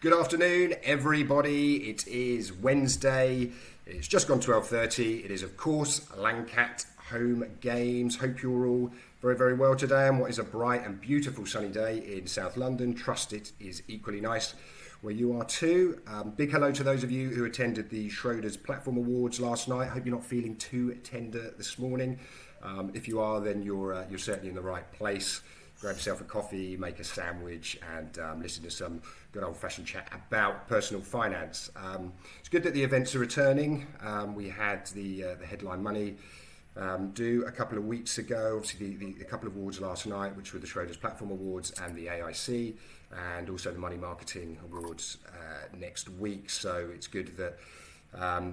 Good afternoon, everybody. It is Wednesday. It's just gone 12:30. It is, of course, Lancat Home Games. Hope you're all very, very well today on what is a bright and beautiful sunny day in South London. Trust it is equally nice where you are too. Big hello to those of you who attended the Schroders Platform Awards last night. Hope you're not feeling too tender this morning. If you are, then you're certainly in the right place. Grab yourself a coffee, make a sandwich, and listen to some good old-fashioned chat about personal finance. It's good that the events are returning. We had the Headline Money due a couple of weeks ago. Obviously, the couple of awards last night, which were the Schroders Platform Awards and the AIC, and also the Money Marketing Awards next week. So it's good that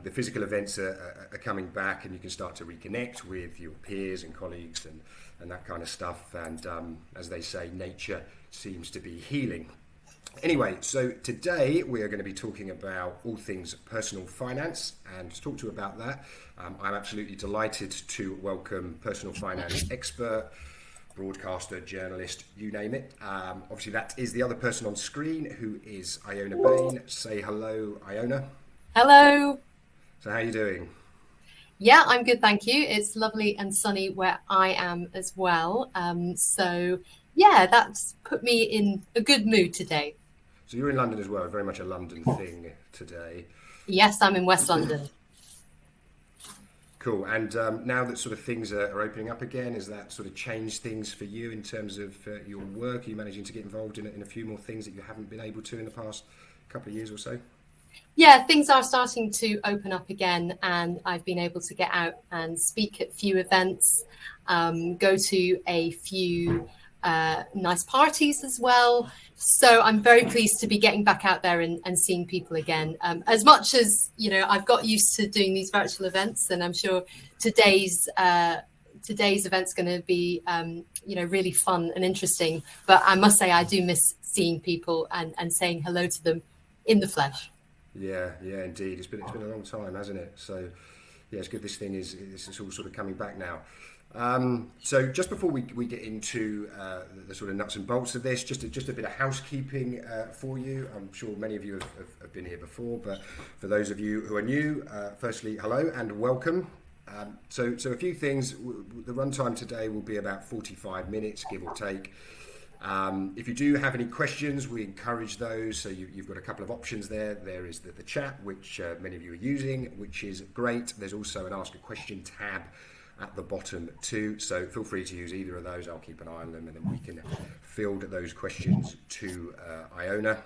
the physical events are coming back, and you can start to reconnect with your peers and colleagues and that kind of stuff. And as they say, nature seems to be healing. Anyway, so today we are going to be talking about all things personal finance, and to talk to you about that, I'm absolutely delighted to welcome personal finance expert, broadcaster, journalist, you name it. Obviously, that is the other person on screen, who is Iona Bain. Say hello, Iona. Hello. So how are you doing? Yeah, I'm good, thank you. It's lovely and sunny where I am as well. So yeah, that's put me in a good mood today. So you're in London as well, very much a London thing today. Yes, I'm in West London. Cool. And now that sort of things are opening up again, has that sort of changed things for you in terms of your work? Are you managing to get involved in a few more things that you haven't been able to in the past couple of years or so? Yeah, things are starting to open up again, and I've been able to get out and speak at a few events, go to a few nice parties as well. So I'm very pleased to be getting back out there and seeing people again. As much as, I've got used to doing these virtual events, and I'm sure today's event's going to be, really fun and interesting. But I must say, I do miss seeing people and saying hello to them in the flesh. Yeah, indeed. It's been a long time, hasn't it? So, yeah, it's good. This is all sort of coming back now. So, just before we get into the sort of nuts and bolts of this, just a bit of housekeeping for you. I'm sure many of you have been here before, but for those of you who are new, firstly, hello and welcome. So a few things. The runtime today will be about 45 minutes, give or take. If you do have any questions, we encourage those. So you've got a couple of options there. There is the chat, which many of you are using, which is great. There's also an Ask a Question tab at the bottom too. So feel free to use either of those. I'll keep an eye on them, and then we can field those questions to Iona.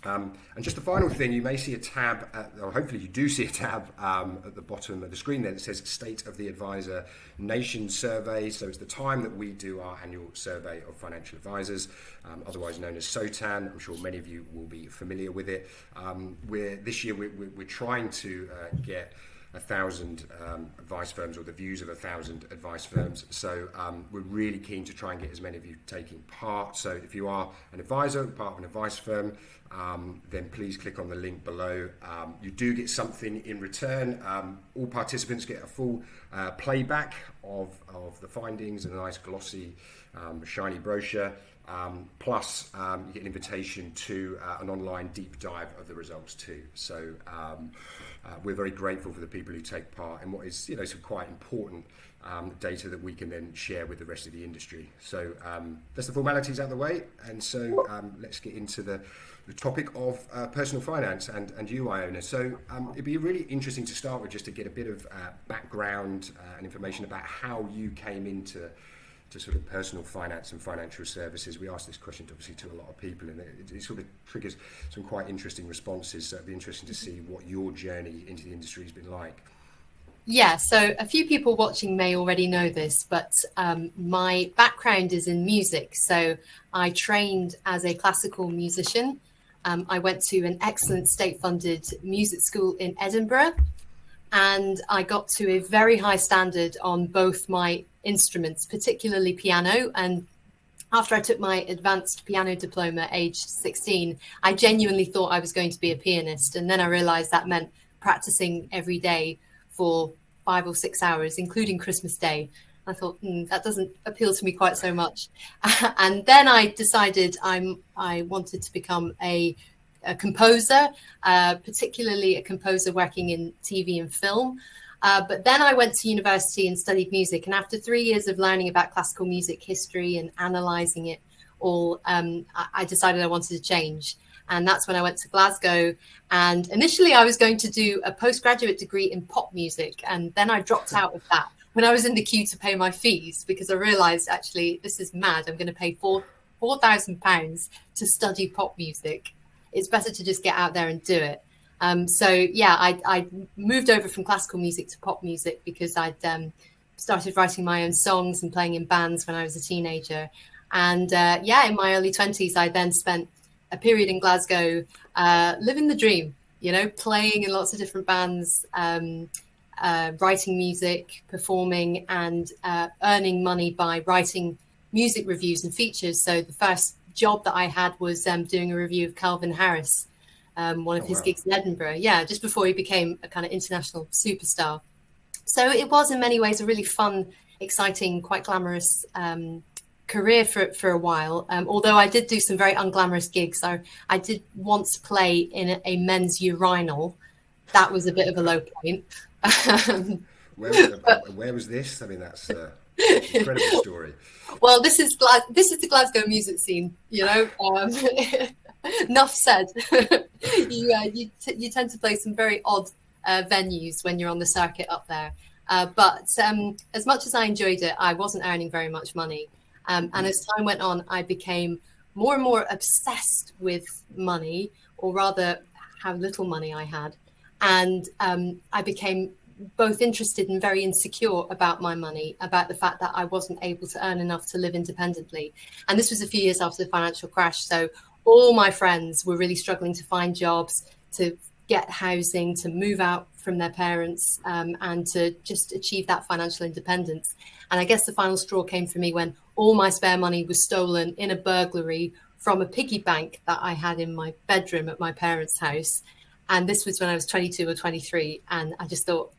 And just the final thing, you may see a tab, or hopefully you do see a tab at the bottom of the screen there that says State of the Advisor Nation Survey. So it's the time that we do our annual survey of financial advisors, otherwise known as SOTAN. I'm sure many of you will be familiar with it. This year we're trying to get 1,000 advice firms, or the views of 1,000 advice firms. So we're really keen to try and get as many of you taking part. So if you are an advisor, part of an advice firm, then please click on the link below. You do get something in return. All participants get a full playback of the findings and a nice glossy, shiny brochure. Plus, you get an invitation to an online deep dive of the results too. So we're very grateful for the people who take part in what is, some quite important data that we can then share with the rest of the industry. So that's the formalities out of the way, and so let's get into the topic of personal finance and you, Iona. So it'd be really interesting to start with, just to get a bit of background and information about how you came into sort of personal finance and financial services. We ask this question obviously to a lot of people, and it sort of triggers some quite interesting responses. So it'd be interesting to see what your journey into the industry has been like. Yeah, so a few people watching may already know this, but my background is in music. So I trained as a classical musician. I went to an excellent state-funded music school in Edinburgh, and I got to a very high standard on both my instruments, particularly piano. And after I took my advanced piano diploma aged 16, I genuinely thought I was going to be a pianist. And then I realized that meant practicing every day for 5 or 6 hours, including Christmas Day. I thought, that doesn't appeal to me quite so much. And then I decided I wanted to become a a composer, particularly a composer working in TV and film. But then I went to university and studied music. And after 3 years of learning about classical music history and analysing it all, I decided I wanted to change. And that's when I went to Glasgow. And initially I was going to do a postgraduate degree in pop music. And then I dropped out of that when I was in the queue to pay my fees, because I realised, actually, this is mad. I'm going to pay £4,000 to study pop music. It's better to just get out there and do it. I moved over from classical music to pop music because I'd started writing my own songs and playing in bands when I was a teenager. And in my early 20s, I then spent a period in Glasgow living the dream, playing in lots of different bands, writing music, performing, and earning money by writing music reviews and features. So the first job that I had was doing a review of Calvin Harris, one of his gigs in Edinburgh, just before he became a kind of international superstar. So it was in many ways a really fun, exciting, quite glamorous career for a while. Although I did do some very unglamorous gigs. I did once play in a men's urinal. That was a bit of a low point. Where was this? I mean, that's an incredible story. Well, this is the Glasgow music scene, Enough said. You tend to play some very odd venues when you're on the circuit up there. But as much as I enjoyed it, I wasn't earning very much money. And as time went on, I became more and more obsessed with money, or rather how little money I had. And I became both interested and very insecure about my money, about the fact that I wasn't able to earn enough to live independently. And this was a few years after the financial crash. So all my friends were really struggling to find jobs, to get housing, to move out from their parents, and to just achieve that financial independence. And I guess the final straw came for me when all my spare money was stolen in a burglary from a piggy bank that I had in my bedroom at my parents' house. And this was when I was 22 or 23. And I just thought,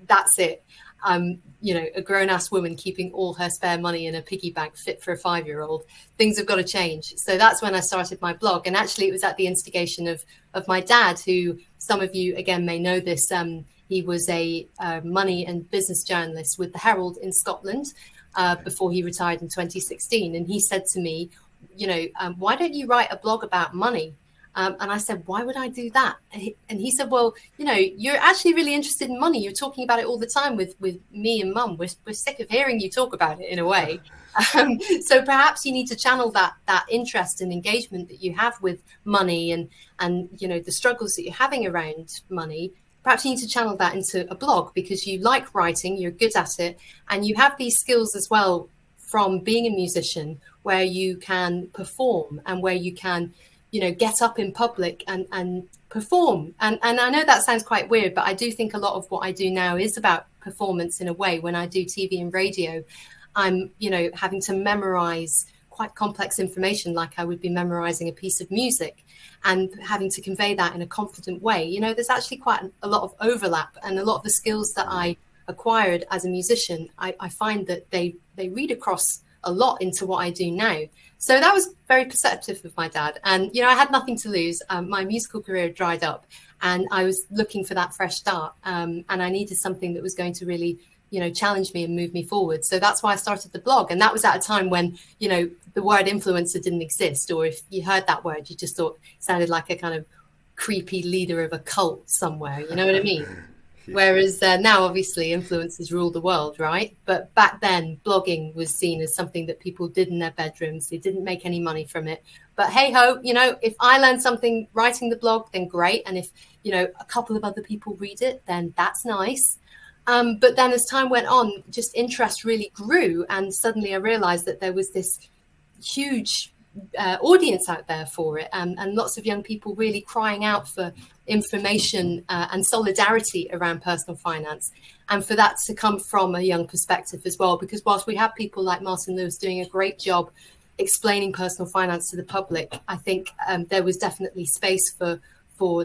that's it. A grown-ass woman keeping all her spare money in a piggy bank fit for a 5-year-old. Things have got to change. So that's when I started my blog. And actually, it was at the instigation of my dad, who some of you, again, may know this. He was a money and business journalist with the Herald in Scotland before he retired in 2016. And he said to me, why don't you write a blog about money? And I said, why would I do that? And he said, well, you're actually really interested in money. You're talking about it all the time with me and mum. We're sick of hearing you talk about it in a way. So perhaps you need to channel that interest and engagement that you have with money and the struggles that you're having around money. Perhaps you need to channel that into a blog because you like writing, you're good at it, and you have these skills as well from being a musician where you can perform and where you can get up in public and perform. And I know that sounds quite weird, but I do think a lot of what I do now is about performance in a way. When I do TV and radio, I'm, having to memorize quite complex information like I would be memorizing a piece of music and having to convey that in a confident way. There's actually quite a lot of overlap, and a lot of the skills that I acquired as a musician, I find that they read across a lot into what I do now. So that was very perceptive of my dad. And, I had nothing to lose. My musical career dried up and I was looking for that fresh start. And I needed something that was going to really, challenge me and move me forward. So that's why I started the blog. And that was at a time when, the word influencer didn't exist. Or if you heard that word, you just thought it sounded like a kind of creepy leader of a cult somewhere. You know what I mean? Whereas now, obviously, influencers rule the world, right? But back then, blogging was seen as something that people did in their bedrooms. They didn't make any money from it. But hey ho, if I learned something writing the blog, then great. And if, a couple of other people read it, then that's nice. But then as time went on, just interest really grew. And suddenly I realized that there was this huge audience out there for it, and lots of young people really crying out for information and solidarity around personal finance, and for that to come from a young perspective as well, because whilst we have people like Martin Lewis doing a great job explaining personal finance to the public, I think there was definitely space for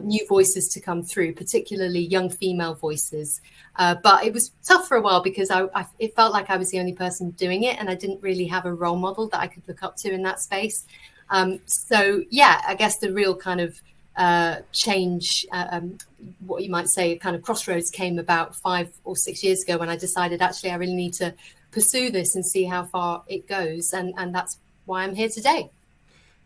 new voices to come through, particularly young female voices. But it was tough for a while because it felt like I was the only person doing it, and I didn't really have a role model that I could look up to in that space. So yeah, I guess the real kind of change, what you might say, kind of crossroads came about 5 or 6 years ago when I decided actually I really need to pursue this and see how far it goes, and that's why I'm here today.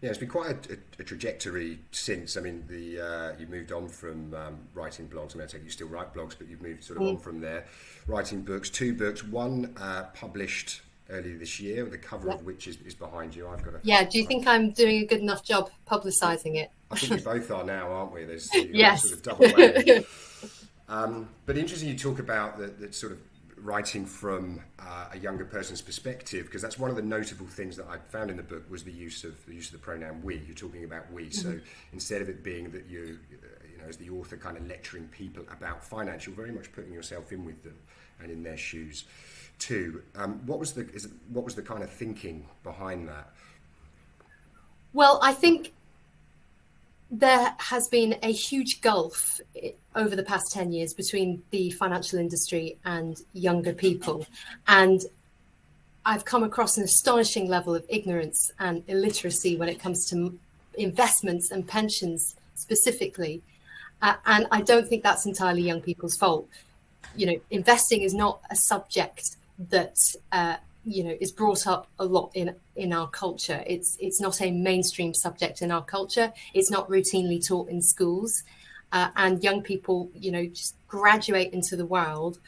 Yeah, it's been quite a trajectory since. I mean, you moved on from writing blogs. I mean, I take it you still write blogs, but you've moved sort of on from there, writing books, 2 books, one published earlier this year, the cover of which is behind you. I've got a. Yeah, do you think I'm doing a good enough job publicising it? I think we both are now, aren't we? There's Yes. sort of double whammy. But interesting you talk about the sort of writing from a younger person's perspective, because that's one of the notable things that I found in the book was the use of the pronoun we. You're talking about we, so instead of it being that you know, as the author kind of lecturing people about finance, you're very much putting yourself in with them and in their shoes too. What was the kind of thinking behind that? Well, I think there has been a huge gulf over the past 10 years between the financial industry and younger people. And I've come across an astonishing level of ignorance and illiteracy when it comes to investments and pensions specifically. And I don't think that's entirely young people's fault. You know, investing is not a subject that is brought up a lot in our culture. It's not a mainstream subject in our culture. It's not routinely taught in schools, and young people, just graduate into the world,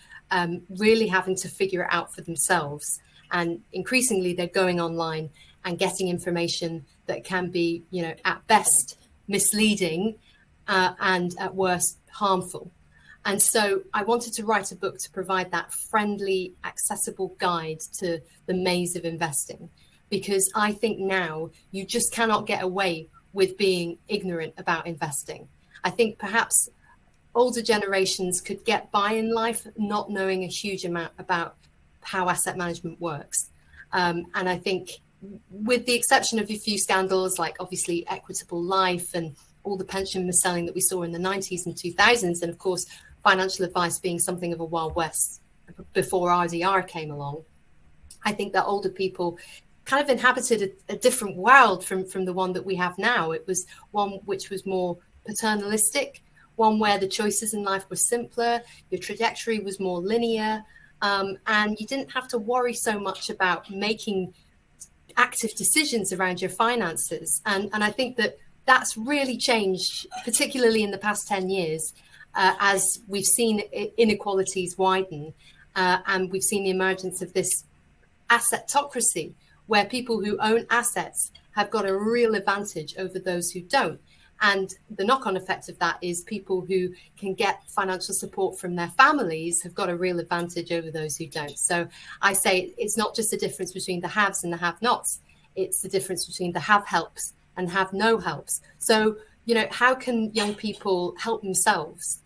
really having to figure it out for themselves. And increasingly, they're going online and getting information that can be, at best misleading, and at worst harmful. And so I wanted to write a book to provide that friendly, accessible guide to the maze of investing, because I think now you just cannot get away with being ignorant about investing. I think perhaps older generations could get by in life not knowing a huge amount about how asset management works. And I think with the exception of a few scandals, like obviously Equitable Life and all the pension mis-selling that we saw in the 90s and 2000s, and of course, financial advice being something of a Wild West before RDR came along, I think that older people kind of inhabited a different world from the one that we have now. It was one which was more paternalistic, one where the choices in life were simpler, your trajectory was more linear, and you didn't have to worry so much about making active decisions around your finances. And I think that that's really changed, particularly in the past 10 years. As we've seen inequalities widen, and we've seen the emergence of this assetocracy, where people who own assets have got a real advantage over those who don't. And the knock-on effect of that is people who can get financial support from their families have got a real advantage over those who don't. So I say it's not just the difference between the haves and the have-nots, it's the difference between the have-helps and have-no-helps. So how can young people help themselves?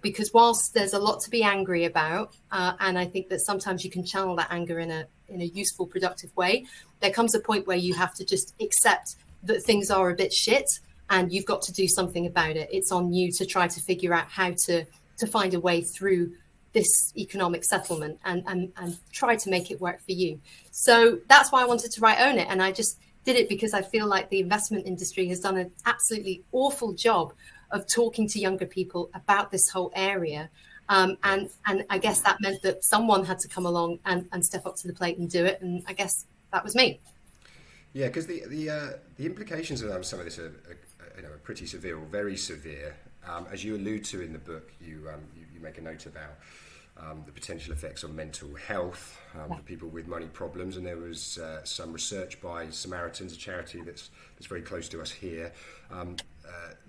Because whilst there's a lot to be angry about, and I think that sometimes you can channel that anger in a useful, productive way, there comes a point where you have to just accept that things are a bit shit and you've got to do something about it. It's on you to try to figure out how to find a way through this economic settlement and try to make it work for you. So that's why I wanted to write Own It. And I just did it because I feel like the investment industry has done an absolutely awful job of talking to younger people about this whole area. And I guess that meant that someone had to come along and step up to the plate and do it. And I guess that was me. Yeah, because the implications of some of this are pretty severe, or very severe. As you allude to in the book, you make a note about the potential effects on mental health for people with money problems, and there was some research by Samaritans, a charity that's very close to us here.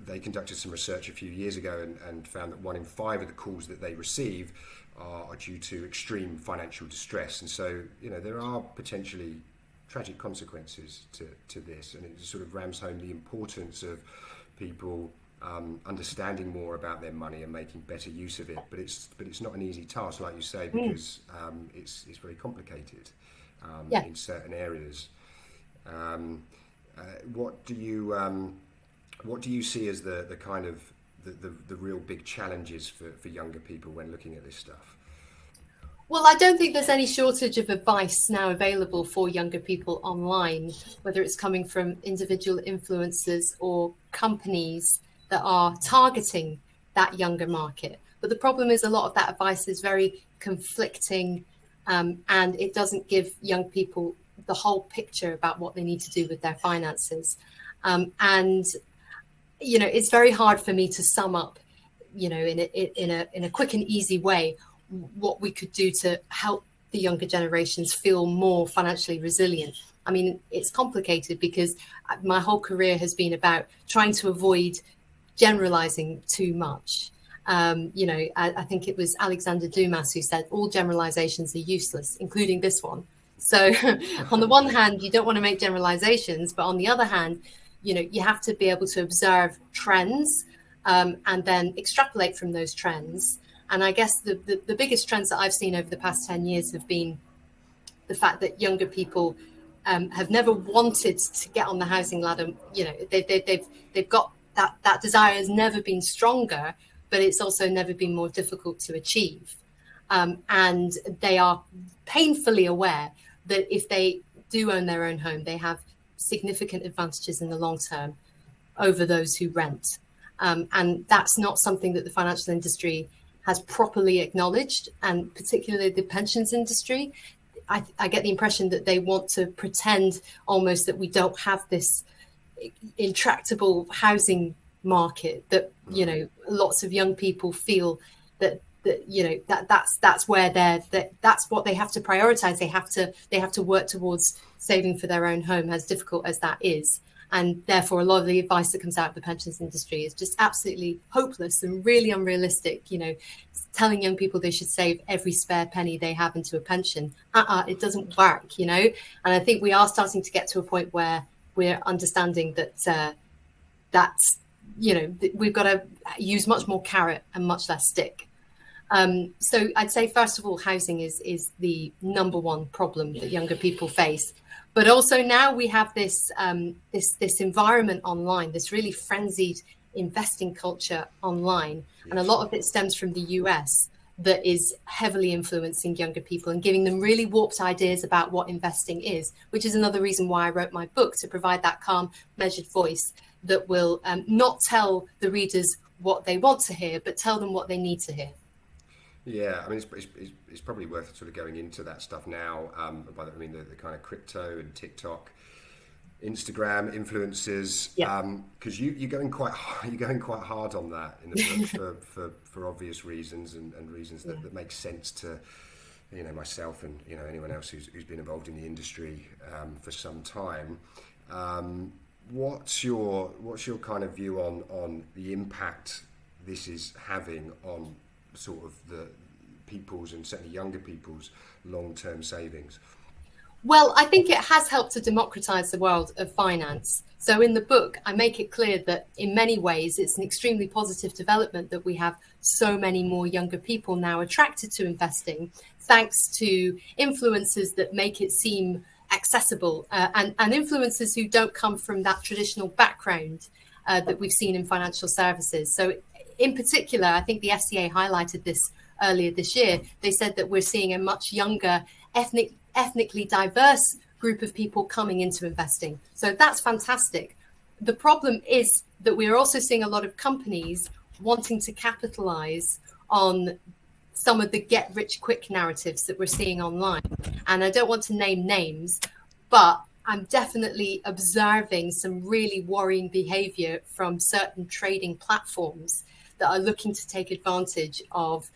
They conducted some research a few years ago and found that 1 in 5 of the calls that they receive are due to extreme financial distress, and so there are potentially tragic consequences to this, and it sort of rams home the importance of people understanding more about their money and making better use of it. But it's not an easy task, like you say, because it's very complicated in certain areas. What do you see as the kind of the real big challenges for younger people when looking at this stuff? Well, I don't think there's any shortage of advice now available for younger people online, whether it's coming from individual influencers or companies that are targeting that younger market. But the problem is a lot of that advice is very conflicting, and it doesn't give young people the whole picture about what they need to do with their finances. And it's very hard for me to sum up, in a quick and easy way, what we could do to help the younger generations feel more financially resilient. I mean, it's complicated because my whole career has been about trying to avoid generalizing too much. I think it was Alexander Dumas who said all generalizations are useless, including this one. So on the one hand, you don't want to make generalizations, but on the other hand, you have to be able to observe trends and then extrapolate from those trends. And I guess the biggest trends that I've seen over the past 10 years have been the fact that younger people have never wanted to get on the housing ladder. They've got that desire has never been stronger, but it's also never been more difficult to achieve. And they are painfully aware that if they do own their own home, they have significant advantages in the long term over those who rent. And that's not something that the financial industry has properly acknowledged, and particularly the pensions industry. I get the impression that they want to pretend almost that we don't have this intractable housing market, that lots of young people feel that's where that's what they have to prioritize. They have to work towards saving for their own home, as difficult as that is. And therefore, a lot of the advice that comes out of the pensions industry is just absolutely hopeless and really unrealistic. Telling young people they should save every spare penny they have into a pension. It doesn't work, And I think we are starting to get to a point where we're understanding that we've got to use much more carrot and much less stick. So I'd say, first of all, housing is the number one problem that younger people face. But also now we have this environment online, this really frenzied investing culture online. And a lot of it stems from the US, that is heavily influencing younger people and giving them really warped ideas about what investing is, which is another reason why I wrote my book, to provide that calm, measured voice that will not tell the readers what they want to hear, but tell them what they need to hear. Yeah, I mean, it's probably worth sort of going into that stuff now. By that I mean the kind of crypto and TikTok, Instagram influencers, because you're going quite hard on that in the book for obvious reasons and reasons that make sense to myself and anyone else who's been involved in the industry for some time. What's your kind of view on the impact this is having on sort of the people's, and certainly younger people's, long-term savings? Well, I think it has helped to democratize the world of finance. So in the book, I make it clear that in many ways, it's an extremely positive development that we have so many more younger people now attracted to investing, thanks to influencers that make it seem accessible, and influencers who don't come from that traditional background that we've seen in financial services. So in particular, I think the FCA highlighted this earlier this year. They said that we're seeing a much younger, ethnically diverse group of people coming into investing. So that's fantastic. The problem is that we're also seeing a lot of companies wanting to capitalize on some of the get rich quick narratives that we're seeing online. And I don't want to name names, but I'm definitely observing some really worrying behavior from certain trading platforms that are looking to take advantage of,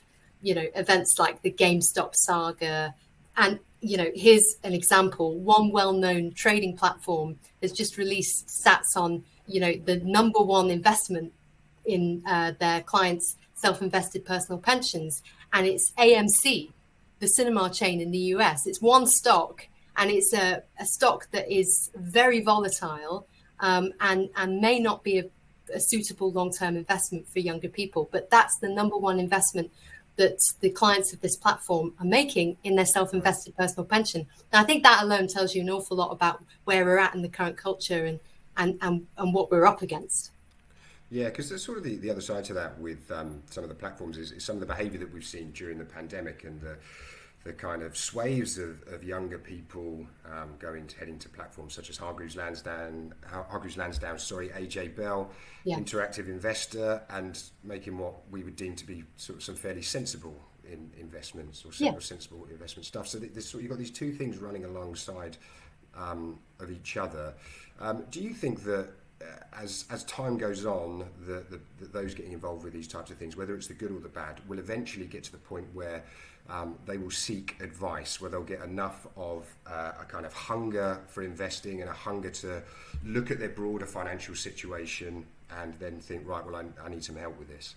events like the GameStop saga. And, here's an example. One well-known trading platform has just released stats on, the number one investment in their clients' self-invested personal pensions. And it's AMC, the cinema chain in the US. It's one stock, and it's a stock that is very volatile and may not be a suitable long-term investment for younger people. But that's the number one investment that the clients of this platform are making in their self-invested personal pension. And I think that alone tells you an awful lot about where we're at in the current culture and what we're up against. Yeah, because there's sort of the other side to that with some of the platforms is some of the behaviour that we've seen during the pandemic and the kind of swaves of younger people heading to platforms such as Hargreaves Lansdown, AJ Bell, Interactive Investor, and making what we would deem to be sort of some fairly sensible investments or sensible investment stuff. So you've got these two things running alongside of each other. Do you think that as time goes on, those getting involved with these types of things, whether it's the good or the bad, will eventually get to the point where they will seek advice, where they'll get enough of a kind of hunger for investing and a hunger to look at their broader financial situation and then think, right, well, I need some help with this?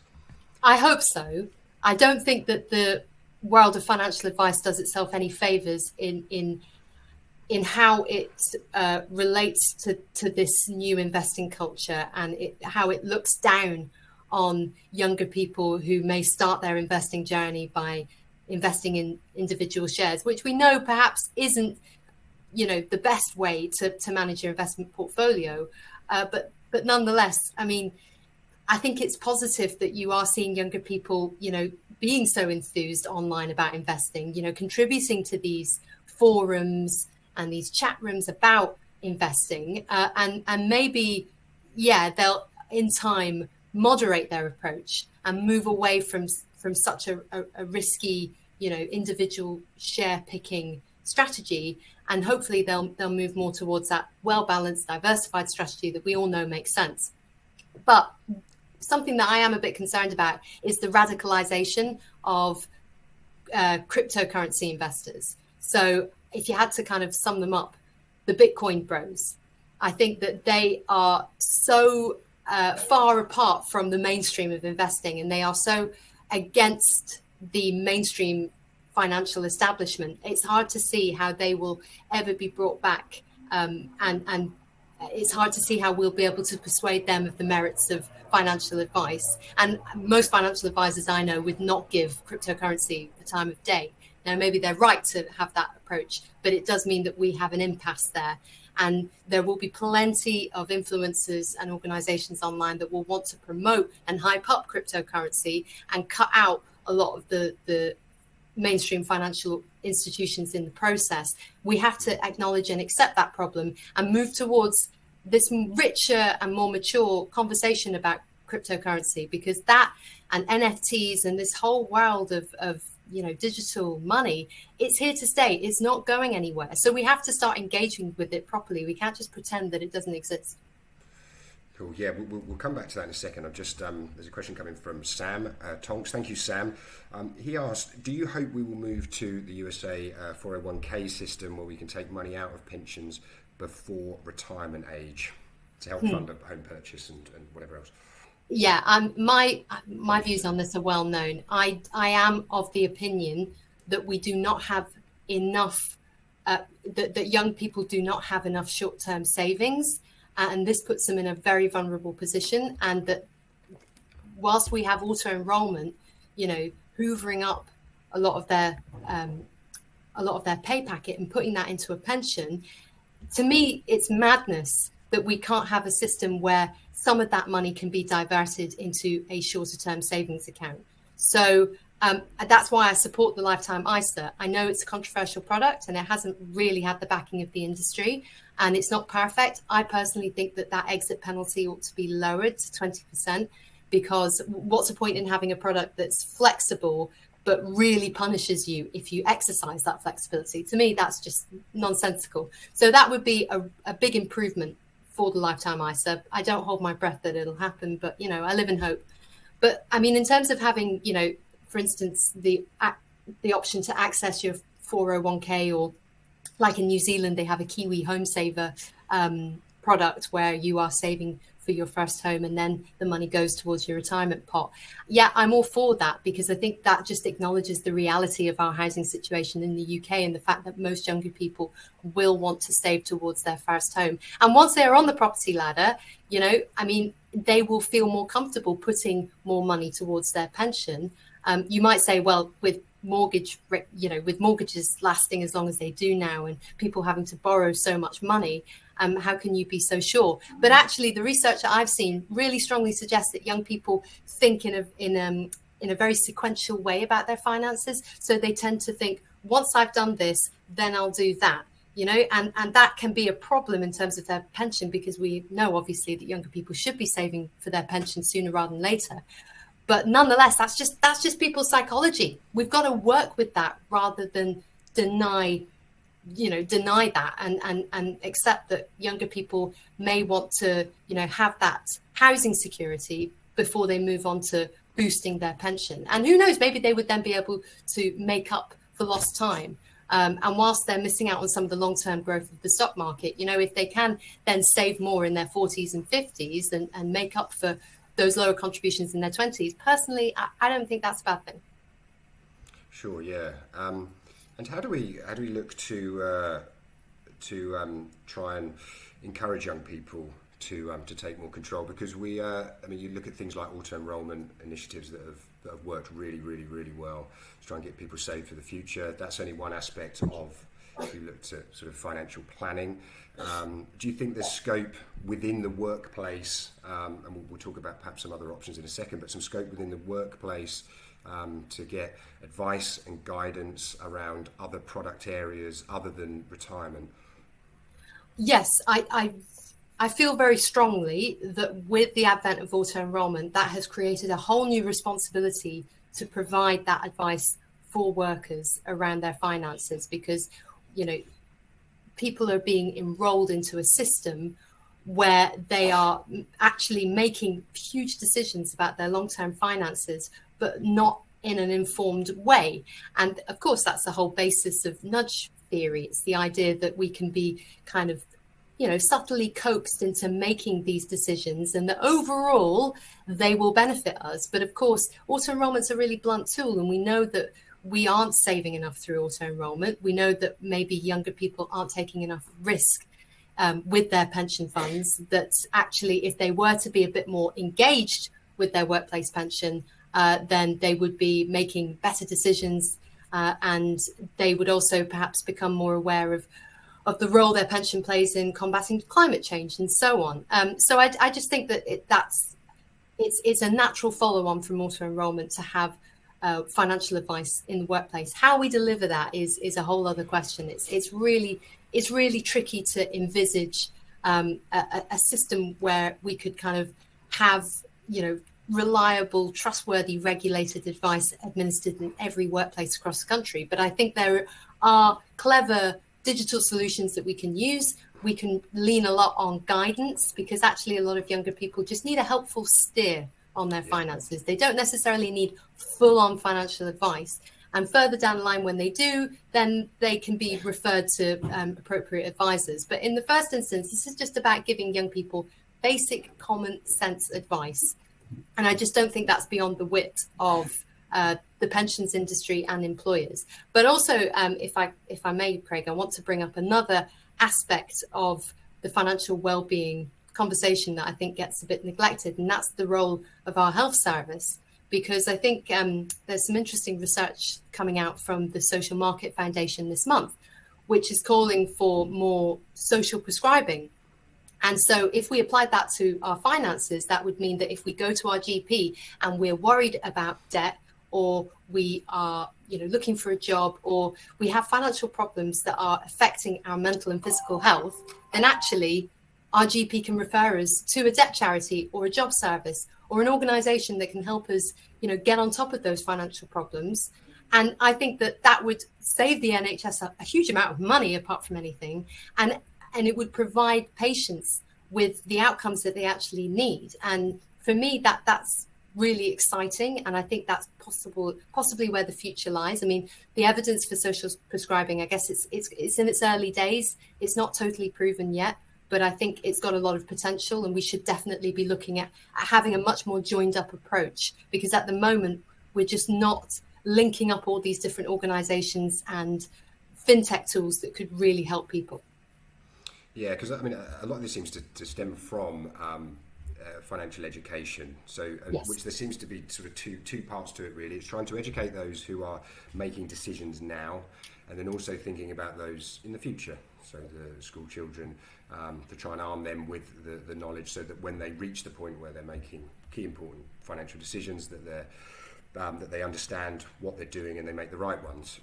I hope so. I don't think that the world of financial advice does itself any favors in how it relates to this new investing culture, and how it looks down on younger people who may start their investing journey by investing in individual shares, which we know perhaps isn't, the best way to manage your investment portfolio. But nonetheless, I mean, I think it's positive that you are seeing younger people, being so enthused online about investing, contributing to these forums and these chat rooms about investing, and maybe, they'll in time moderate their approach and move away from such a risky, individual share picking strategy, and hopefully they'll move more towards that well-balanced, diversified strategy that we all know makes sense. But something that I am a bit concerned about is the radicalization of cryptocurrency investors. So if you had to kind of sum them up, the Bitcoin bros, I think that they are so far apart from the mainstream of investing, and they are so against the mainstream financial establishment. It's hard to see how they will ever be brought back, and it's hard to see how we'll be able to persuade them of the merits of financial advice. And most financial advisors I know would not give cryptocurrency the time of day. Now, maybe they're right to have that approach, but it does mean that we have an impasse there. And there will be plenty of influencers and organizations online that will want to promote and hype up cryptocurrency and cut out a lot of the mainstream financial institutions in the process. We have to acknowledge and accept that problem and move towards this richer and more mature conversation about cryptocurrency, because that and NFTs and this whole world of digital money, it's here to stay. It's not going anywhere. So we have to start engaging with it properly. We can't just pretend that it doesn't exist. Cool. Yeah, we'll come back to that in a second. I've just there's a question coming from Sam Tonks. Thank you, Sam. He asked, do you hope we will move to the USA 401k system where we can take money out of pensions before retirement age to help fund a home purchase and whatever else? Yeah, my views on this are well known. I am of the opinion that we do not have enough, that young people do not have enough short-term savings, and this puts them in a very vulnerable position. And that whilst we have auto-enrollment, hoovering up a lot of their pay packet and putting that into a pension, to me, it's madness that we can't have a system where some of that money can be diverted into a shorter term savings account. So that's why I support the lifetime ISA. I know it's a controversial product and it hasn't really had the backing of the industry, and it's not perfect. I personally think that exit penalty ought to be lowered to 20%, because what's the point in having a product that's flexible but really punishes you if you exercise that flexibility? To me, that's just nonsensical. So that would be a big improvement for the lifetime ISA. I don't hold my breath that it'll happen, but I live in hope. But I mean, in terms of having, for instance, the option to access your 401k, or like in New Zealand, they have a Kiwi Home Saver product where you are saving for your first home and then the money goes towards your retirement pot. Yeah, I'm all for that, because I think that just acknowledges the reality of our housing situation in the UK and the fact that most younger people will want to save towards their first home. And once they're on the property ladder, they will feel more comfortable putting more money towards their pension. You might say, well, with mortgages lasting as long as they do now and people having to borrow so much money, how can you be so sure? But actually, the research that I've seen really strongly suggests that young people think in a very sequential way about their finances. So they tend to think, once I've done this, then I'll do that. And that can be a problem in terms of their pension, because we know obviously that younger people should be saving for their pension sooner rather than later. But nonetheless, that's just people's psychology. We've got to work with that rather than deny that and accept that younger people may want to, have that housing security before they move on to boosting their pension. And who knows, maybe they would then be able to make up for lost time. And whilst they're missing out on some of the long-term growth of the stock market, if they can then save more in their 40s and 50s and make up for those lower contributions in their 20s, personally, I don't think that's a bad thing. Sure, yeah. And how do we look to try and encourage young people to take more control? Because you look at things like auto enrolment initiatives that have worked really, really, really well to try and get people saved for the future. That's only one aspect of, if you looked at sort of financial planning. Do you think there's scope within the workplace, and we'll talk about perhaps some other options in a second, but some scope within the workplace to get advice and guidance around other product areas other than retirement? Yes, I feel very strongly that with the advent of auto enrolment, that has created a whole new responsibility to provide that advice for workers around their finances, because people are being enrolled into a system where they are actually making huge decisions about their long-term finances, but not in an informed way. And of course, that's the whole basis of nudge theory. It's the idea that we can be kind of, subtly coaxed into making these decisions, and that overall they will benefit us. But of course, auto enrollment's a really blunt tool, and we know that we aren't saving enough through auto enrolment. We know that maybe younger people aren't taking enough risk with their pension funds, that actually if they were to be a bit more engaged with their workplace pension, then they would be making better decisions, and they would also perhaps become more aware of the role their pension plays in combating climate change and so on. So I just think that it's a natural follow-on from auto enrolment to have financial advice in the workplace. How we deliver that is a whole other question. It's really tricky to envisage a system where we could kind of have reliable, trustworthy, regulated advice administered in every workplace across the country. But I think there are clever digital solutions that we can use. We can lean a lot on guidance, because actually a lot of younger people just need a helpful steer on their finances. They don't necessarily need full-on financial advice. And further down the line, when they do, then they can be referred to appropriate advisors. But in the first instance, this is just about giving young people basic common sense advice. And I just don't think that's beyond the wit of the pensions industry and employers. But also, if I may, Craig, I want to bring up another aspect of the financial well-being conversation that I think gets a bit neglected, and that's the role of our health service. Because I think there's some interesting research coming out from the Social Market Foundation this month, which is calling for more social prescribing. And so if we applied that to our finances, that would mean that if we go to our GP and we're worried about debt, or we are looking for a job, or we have financial problems that are affecting our mental and physical health, then actually our GP can refer us to a debt charity or a job service or an organisation that can help us, get on top of those financial problems. And I think that would save the NHS a huge amount of money, apart from anything, and it would provide patients with the outcomes that they actually need. And for me, that's really exciting, and I think that's possibly where the future lies. I mean, the evidence for social prescribing, I guess it's in its early days. It's not totally proven yet, but I think it's got a lot of potential, and we should definitely be looking at having a much more joined up approach, because at the moment we're just not linking up all these different organizations and fintech tools that could really help people. Yeah, because I mean, a lot of this seems to stem from financial education. So, Yes. Which there seems to be sort of two parts to it, really. It's trying to educate those who are making decisions now, and then also thinking about those in the future. So the school children, to try and arm them with the knowledge, so that when they reach the point where they're making key important financial decisions, that they understand what they're doing and they make the right ones.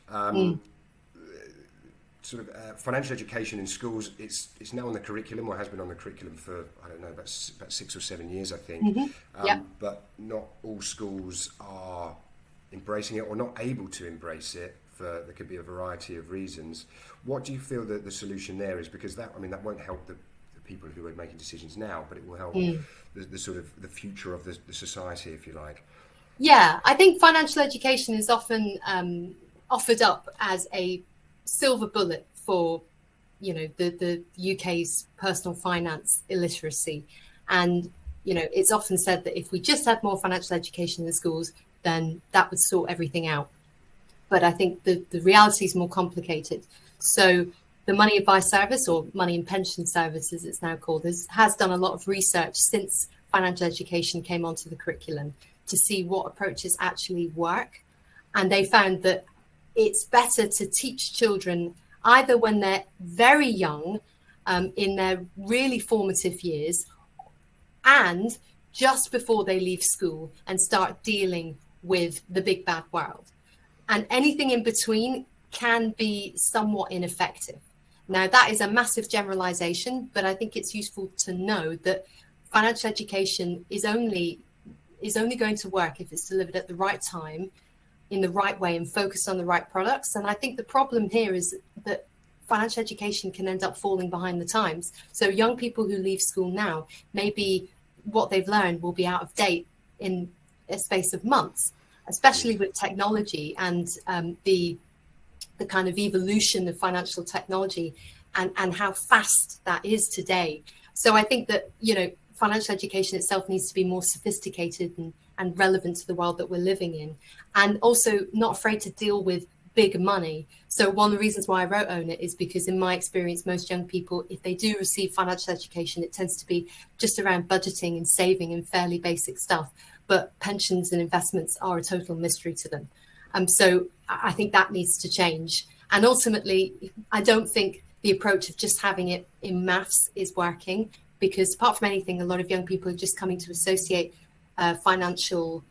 sort of financial education in schools, it's now on the curriculum, or has been on the curriculum for, I don't know, about 6 or 7 years, I think. But not all schools are embracing it, or not able to embrace it. There could be a variety of reasons. What do you feel that the solution there is? Because that won't help the people who are making decisions now, but it will help the sort of the future of the society, if you like. Yeah, I think financial education is often offered up as a silver bullet for, the UK's personal finance illiteracy. And, it's often said that if we just had more financial education in the schools, then that would sort everything out. But I think the reality is more complicated. So the Money Advice Service, or Money and Pension Service as it's now called, has done a lot of research since financial education came onto the curriculum to see what approaches actually work. And they found that it's better to teach children either when they're very young, in their really formative years, and just before they leave school and start dealing with the big bad world. And anything in between can be somewhat ineffective. Now, that is a massive generalization, but I think it's useful to know that financial education is only going to work if it's delivered at the right time, in the right way, and focused on the right products. And I think the problem here is that financial education can end up falling behind the times. So young people who leave school now, maybe what they've learned will be out of date in a space of months, especially with technology and the kind of evolution of financial technology and how fast that is today. So I think that, financial education itself needs to be more sophisticated and relevant to the world that we're living in, and also not afraid to deal with big money. So one of the reasons why I wrote Own It is because, in my experience, most young people, if they do receive financial education, it tends to be just around budgeting and saving and fairly basic stuff. But pensions and investments are a total mystery to them. So I think that needs to change. And ultimately, I don't think the approach of just having it in maths is working, because apart from anything, a lot of young people are just coming to associate financial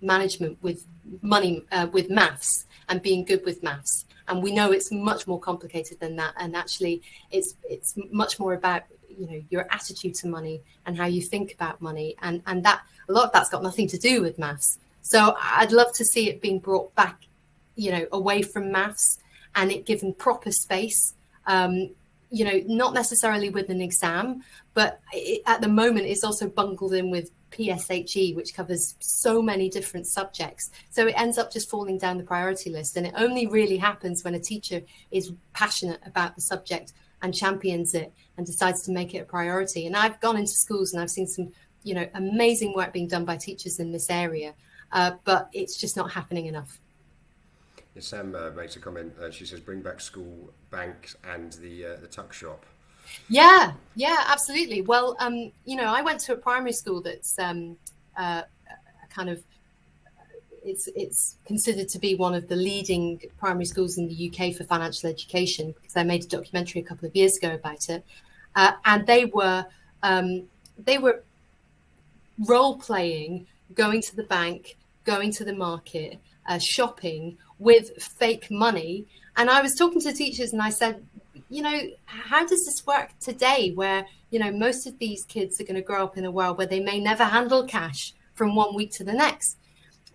management with money, with maths, and being good with maths. And we know it's much more complicated than that. And actually, it's much more about your attitude to money and how you think about money, and that a lot of that's got nothing to do with maths. So I'd love to see it being brought back, away from maths, and it given proper space. Not necessarily with an exam, but at the moment it's also bungled in with PSHE, which covers so many different subjects. So it ends up just falling down the priority list. And it only really happens when a teacher is passionate about the subject and champions it and decides to make it a priority. And I've gone into schools and I've seen some, amazing work being done by teachers in this area, but it's just not happening enough. Yeah, Sam makes a comment. She says, "Bring back school banks and the tuck shop." Yeah, absolutely. Well, I went to a primary school that's kind of it's considered to be one of the leading primary schools in the UK for financial education, because I made a documentary a couple of years ago about it, and they were role playing, going to the bank, going to the market, shopping with fake money. And I was talking to teachers and I said, how does this work today, where, most of these kids are going to grow up in a world where they may never handle cash from one week to the next?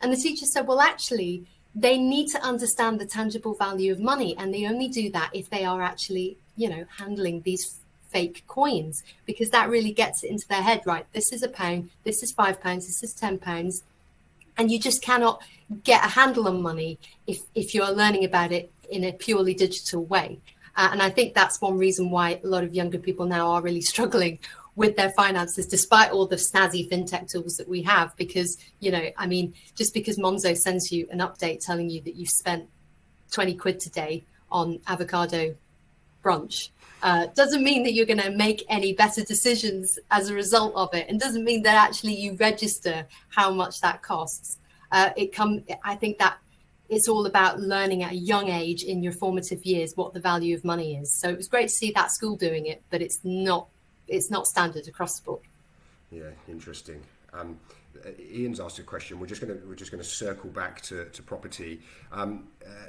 And the teacher said, well, actually, they need to understand the tangible value of money. And they only do that if they are actually, handling these fake coins, because that really gets it into their head, right? This is £1, this is £5, this is £10. And you just cannot get a handle on money if you're learning about it in a purely digital way. And I think that's one reason why a lot of younger people now are really struggling with their finances, despite all the snazzy fintech tools that we have. Because, just because Monzo sends you an update telling you that you've spent 20 quid today on avocado brunch, doesn't mean that you're going to make any better decisions as a result of it, and doesn't mean that actually you register how much that costs. I think that it's all about learning at a young age in your formative years what the value of money is. So it was great to see that school doing it, but it's not standard across the board. Yeah, interesting. Ian's asked a question. We're just going to circle back to property.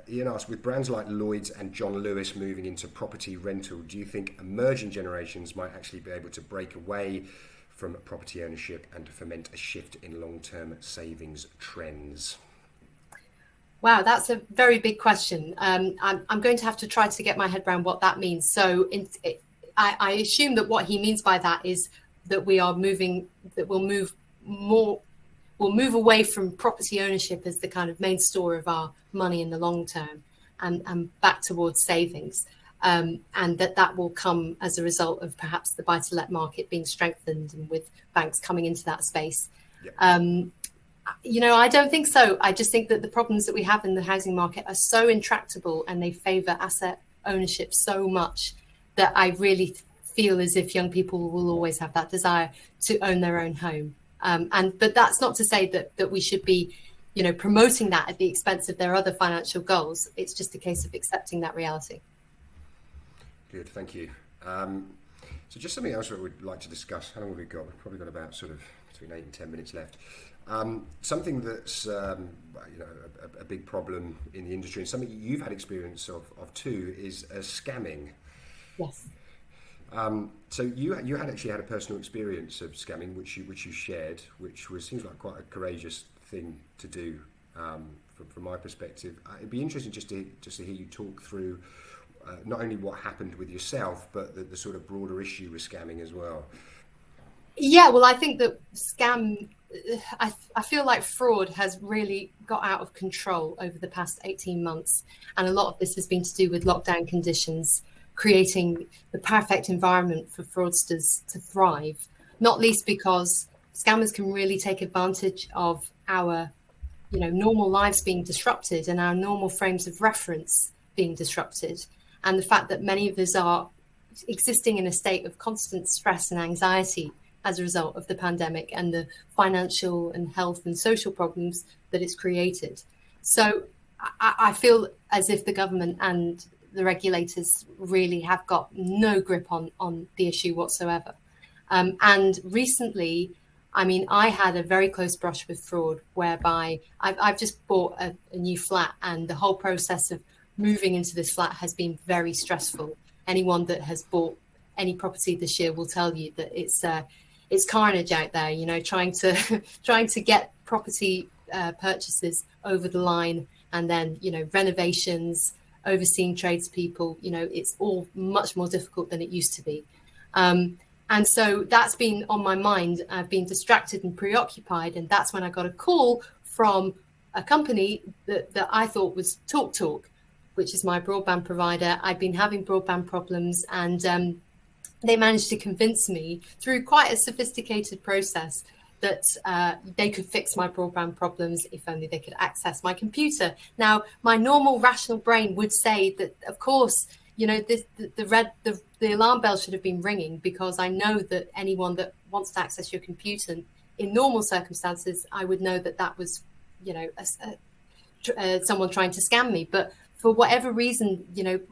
Ian asked, with brands like Lloyd's and John Lewis moving into property rental, do you think emerging generations might actually be able to break away from property ownership and to foment a shift in long-term savings trends? Wow, that's a very big question. I'm going to have to try to get my head around what that means. So I assume that what he means by that is that we'll move away from property ownership as the kind of main store of our money in the long term and back towards savings. And that will come as a result of perhaps the buy-to-let market being strengthened and with banks coming into that space. Yeah. I don't think so. I just think that the problems that we have in the housing market are so intractable and they favour asset ownership so much that I really feel as if young people will always have that desire to own their own home. But that's not to say that we should be, promoting that at the expense of their other financial goals. It's just a case of accepting that reality. Good, thank you. So just something else that we'd like to discuss. How long have we got? We've probably got about sort of between 8 and 10 minutes left. Something that's a big problem in the industry, and something you've had experience of too, is scamming. Yes. So you had actually had a personal experience of scamming, which you shared, which seems like quite a courageous thing to do from my perspective. It'd be interesting just to hear you talk through not only what happened with yourself, but the sort of broader issue with scamming as well. Yeah, well, I think that I feel like fraud has really got out of control over the past 18 months. And a lot of this has been to do with lockdown conditions, creating the perfect environment for fraudsters to thrive, not least because scammers can really take advantage of our, normal lives being disrupted and our normal frames of reference being disrupted. And the fact that many of us are existing in a state of constant stress and anxiety as a result of the pandemic and the financial and health and social problems that it's created. So I feel as if the government and the regulators really have got no grip on the issue whatsoever. And recently, I had a very close brush with fraud whereby I've just bought a new flat, and the whole process of moving into this flat has been very stressful. Anyone that has bought any property this year will tell you that it's carnage out there, trying to get property purchases over the line, and then, renovations, overseeing tradespeople, it's all much more difficult than it used to be. And so that's been on my mind. I've been distracted and preoccupied. And that's when I got a call from a company that I thought was TalkTalk, which is my broadband provider. I'd been having broadband problems, and they managed to convince me through quite a sophisticated process that they could fix my broadband problems if only they could access my computer. Now, my normal rational brain would say that, of course, the alarm bell should have been ringing, because I know that anyone that wants to access your computer in normal circumstances, I would know that was, someone trying to scam me. But for whatever reason,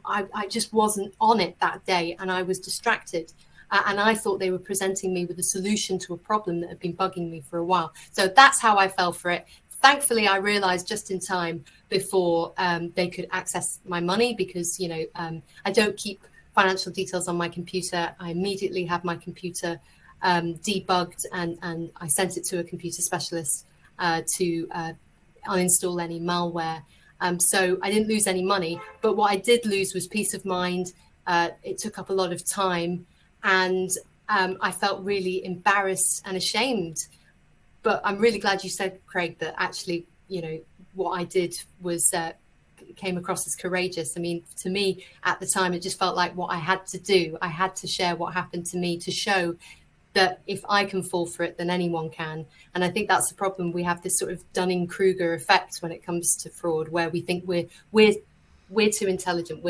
I just wasn't on it that day, and I was distracted. And I thought they were presenting me with a solution to a problem that had been bugging me for a while. So that's how I fell for it. Thankfully, I realized just in time before they could access my money, because, I don't keep financial details on my computer. I immediately have my computer debugged, and I sent it to a computer specialist to uninstall any malware. So I didn't lose any money, but what I did lose was peace of mind. It took up a lot of time, and I felt really embarrassed and ashamed. But I'm really glad you said, Craig, that actually, what I did was came across as courageous. To me at the time, it just felt like what I had to do. I had to share what happened to me to show that if I can fall for it, then anyone can. And I think that's the problem. We have this sort of Dunning-Kruger effect when it comes to fraud, where we think we're too intelligent.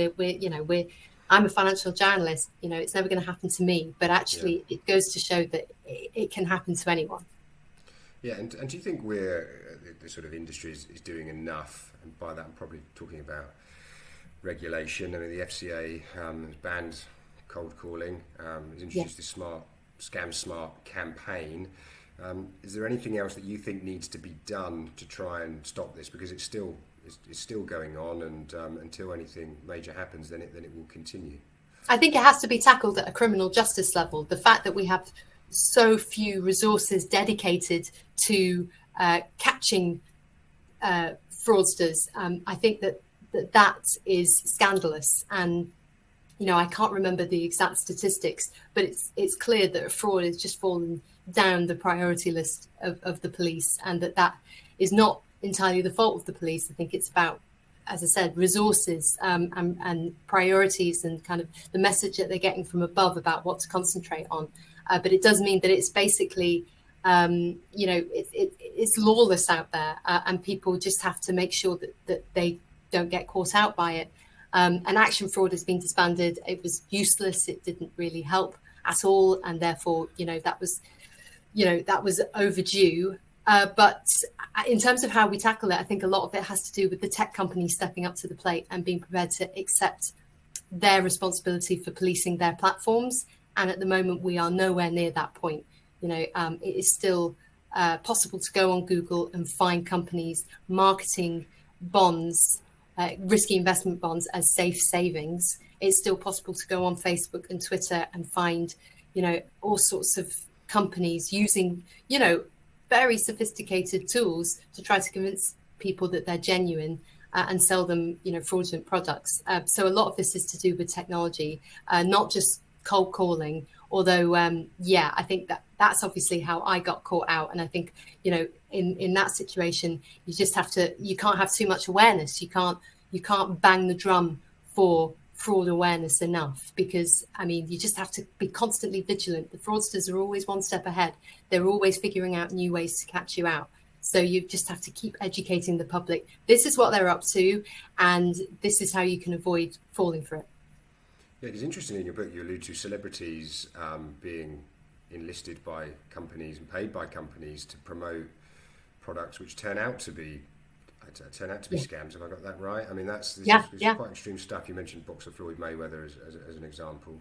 I'm a financial journalist. It's never going to happen to me. But actually, It goes to show that it can happen to anyone. Yeah, and do you think the sort of industry is doing enough? And by that, I'm probably talking about regulation. The FCA has banned cold calling, has introduced this Scam Smart campaign. Is there anything else that you think needs to be done to try and stop this? Because it's still going on, and until anything major happens, then it will continue. I think it has to be tackled at a criminal justice level. The fact that we have so few resources dedicated to catching fraudsters, I think that is scandalous. And I can't remember the exact statistics, but it's clear that fraud has just fallen down the priority list of the police, and that is not entirely the fault of the police. I think it's about, as I said, resources and priorities, and kind of the message that they're getting from above about what to concentrate on. But it does mean that it's basically, it's lawless out there, and people just have to make sure that they don't get caught out by it. And Action Fraud has been disbanded. It was useless. It didn't really help at all, and therefore, that was overdue. But in terms of how we tackle it, I think a lot of it has to do with the tech companies stepping up to the plate and being prepared to accept their responsibility for policing their platforms. And at the moment, we are nowhere near that point. It is still possible to go on Google and find companies marketing bonds, risky investment bonds, as safe savings. It's still possible to go on Facebook and Twitter and find, all sorts of companies using, very sophisticated tools to try to convince people that they're genuine and sell them, fraudulent products. So a lot of this is to do with technology, not just cold calling. Although, I think that's obviously how I got caught out. And I think, in that situation, you can't have too much awareness. You can't bang the drum for fraud awareness enough, because you just have to be constantly vigilant. The fraudsters are always one step ahead. They're always figuring out new ways to catch you out. So you just have to keep educating the public. This is what they're up to, and this is how you can avoid falling for it. Yeah, it's interesting in your book you allude to celebrities being enlisted by companies and paid by companies to promote products which turn out to be scams. Have I got that right? This is quite extreme stuff. You mentioned boxer Floyd Mayweather as an example.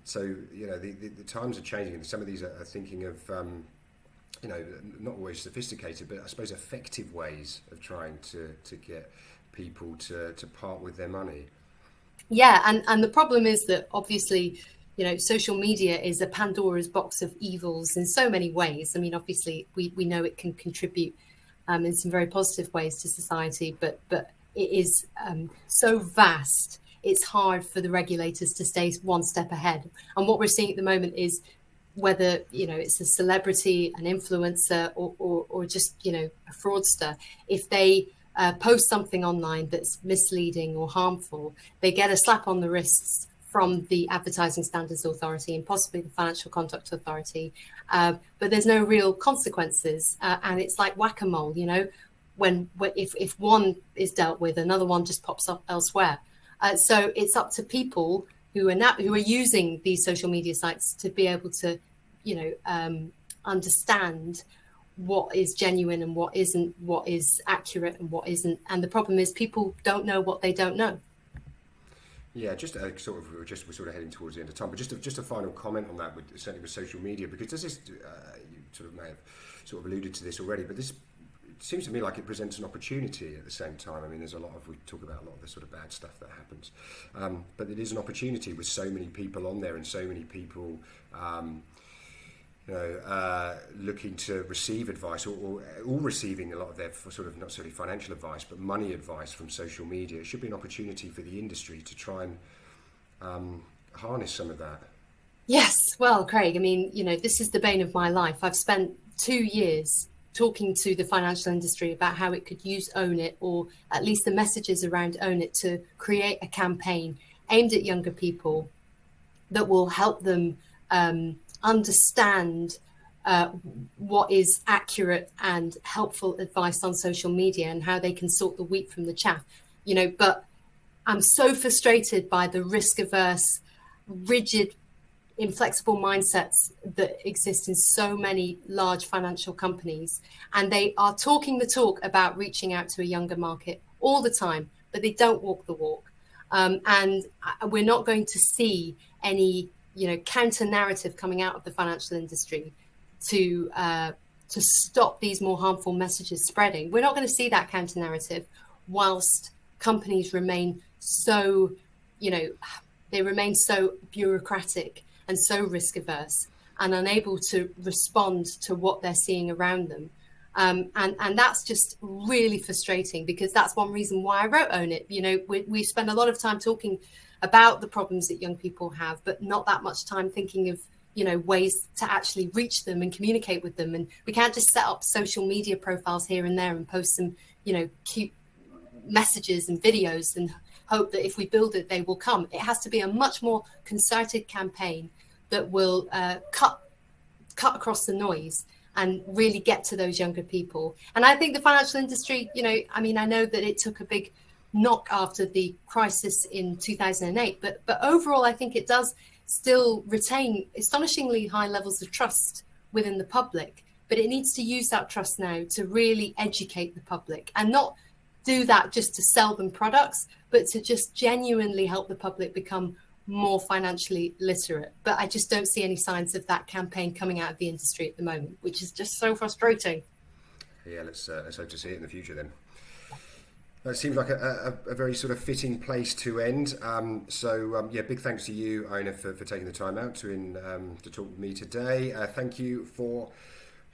So the times are changing, and some of these are thinking of not always sophisticated, but I suppose effective ways of trying to get people to part with their money. Yeah, and the problem is that obviously, social media is a Pandora's box of evils in so many ways. Obviously, we know it can contribute in some very positive ways to society, but it is so vast, it's hard for the regulators to stay one step ahead. And what we're seeing at the moment is whether, it's a celebrity, an influencer, or just, a fraudster, if they post something online that's misleading or harmful, they get a slap on the wrists from the Advertising Standards Authority and possibly the Financial Conduct Authority, but there's no real consequences, and it's like whack-a-mole. If one is dealt with, another one just pops up elsewhere. So it's up to people who are using these social media sites to be able to, understand what is genuine and what isn't, what is accurate and what isn't. And the problem is people don't know what they don't know. Yeah, just we're sort of heading towards the end of time, but just a final comment on that, certainly with social media, because does this, you sort of may have sort of alluded to this already, but it seems to me like it presents an opportunity at the same time. we talk about a lot of the sort of bad stuff that happens, but it is an opportunity with so many people on there and so many people looking to receive advice or receiving a lot of their sort of not necessarily financial advice, but money advice from social media. It should be an opportunity for the industry to try and harness some of that. Yes, well, Craig, this is the bane of my life. I've spent 2 years talking to the financial industry about how it could use Own It, or at least the messages around Own It, to create a campaign aimed at younger people that will help them understand what is accurate and helpful advice on social media and how they can sort the wheat from the chaff. But I'm so frustrated by the risk-averse, rigid, inflexible mindsets that exist in so many large financial companies, and they are talking the talk about reaching out to a younger market all the time, but they don't walk the walk. And we're not going to see any counter narrative coming out of the financial industry to stop these more harmful messages spreading. We're not going to see that counter narrative whilst companies remain so, they remain so bureaucratic and so risk averse and unable to respond to what they're seeing around them. And that's just really frustrating, because that's one reason why I wrote Own It. We spend a lot of time talking about the problems that young people have, but not that much time thinking of ways to actually reach them and communicate with them. And we can't just set up social media profiles here and there and post some cute messages and videos and hope that if we build it they will come. It has to be a much more concerted campaign that will cut across the noise and really get to those younger people. And I think the financial industry, I know that it took a big knock after the crisis in 2008, but overall I think it does still retain astonishingly high levels of trust within the public. But it needs to use that trust now to really educate the public, and not do that just to sell them products, but to just genuinely help the public become more financially literate. But I just don't see any signs of that campaign coming out of the industry at the moment, which is just so frustrating. Yeah, let's hope to see it in the future then. That seems like a very sort of fitting place to end. Big thanks to you, Iona, for taking the time out to talk with me today. Thank you for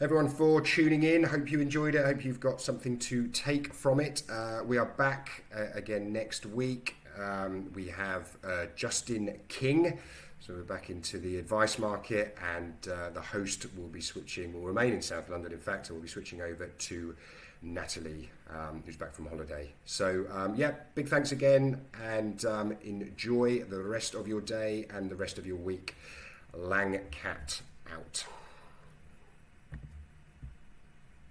everyone for tuning in. Hope you enjoyed it. Hope you've got something to take from it. We are back again next week. We have Justin King. So we're back into the advice market, and the host will remain in South London, in fact, and we'll be switching over to Natalie, who's back from holiday. So big thanks again, and enjoy the rest of your day and the rest of your week. Lang Cat out.